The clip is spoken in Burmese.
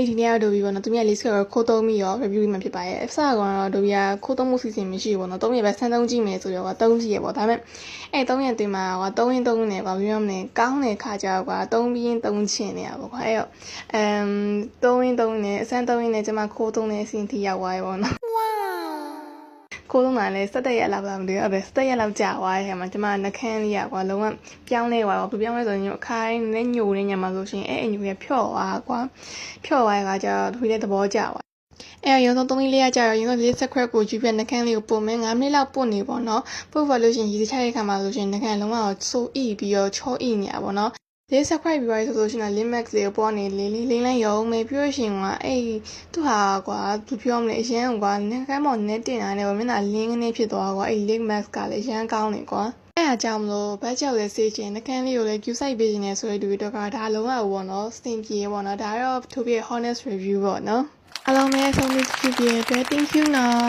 ဒီနေ့ကတော့Adobe ပေါ့နော်သူများလေးစကတော့ခိုးသုံးပြီးရော review မှာဖြစ်ပါရဲ့အစကတော့Adobe ကခိုးသုံးမှုစီစဉ်မရှိဘူးပေါ့နော်3ရက်ပဲဆန်းသုံးကြည့်မယ်ဆိုတော့3ကြည့်ရပေါ့ဒါပေမဲ့3ရက်တွင်မှာ3ရင်း3နဲ့ဗာပြောမလဲကောင်းတဲ့ခါကြတော့3ပြီးရင်3ချင်နေရပေါ့ကွာအဲ့တော့3ရင်း3နဲ့အစမ်း3ရင်းနဲ့ကျွန်မခိုးသုံးတဲ့အဆင့်ထိရောက်သွားရေပေါ့နော်ခိုးသုံးတာလဲ17ရက်လောက်မသိဘူးအဲ့ဒါ17ရက်လောက်ကြာသွားရဲ့ခါမှာကျွန်မနှခမ်းလေးရကွာလုံးဝပြောင်းလဲသွားတော့ပြောင်းလဲဆိုရင်ခိုင်းနဲ့ညိုနေညမှာဆိုရှင်အဲ့အညိုရဖြော့သွားကွာဖြော့သွားရကကြတော့သူရဲ့သဘောကျသွားအဲ့ရုံဆုံး3လေးရကြတော့ရုံဆုံးလေးဆက်ခွက်ကိုကြည့်ပြနှခမ်းလေးကိုပို့မယ်9မိနစ်လောက်ပို့နေပေါ့နော်ပို့ပါလို့ရှင်ရည်ချတဲ့ခါမှာဆိုရှင်နှခမ်းလုံးဝဆိုးဣပြီးတော့ချောဣနေရပါပေါ့နော်လေးဆက်ခွက်ပြီးပါဆိုရှင်က Limax လေးကိုပေါ်နေလေးလိမ့်လိုက်ရုံမယ်ပြီးလို့ရှင်ကအဲ့သူဟာကွာသူပြောမလဲအရန်ကွာနှခမ်းပေါ်နဲ့တင်တာနဲ့မျက်နှာလင်းကနေဖြစ်သွားကွာအဲ့ Limax ကလည်းအရန်ကောင်းနေကွာအဲ့အကြောင်းမလို့ဘတ်ကြောက်လေးစေးချင်နှခမ်းလေးကိုလည်း Q site ပေးနေဆိုတဲ့လူတွေတော့ကဒါလုံးဝပေါ့နော်စတင်ပြေပေါ့နော်ဒါတော့ to be honest review ပေါ့နော်အားလုံးပဲဆုံးဖြတ်ကြည့်ပြတဲ့အတွက် thank you နော်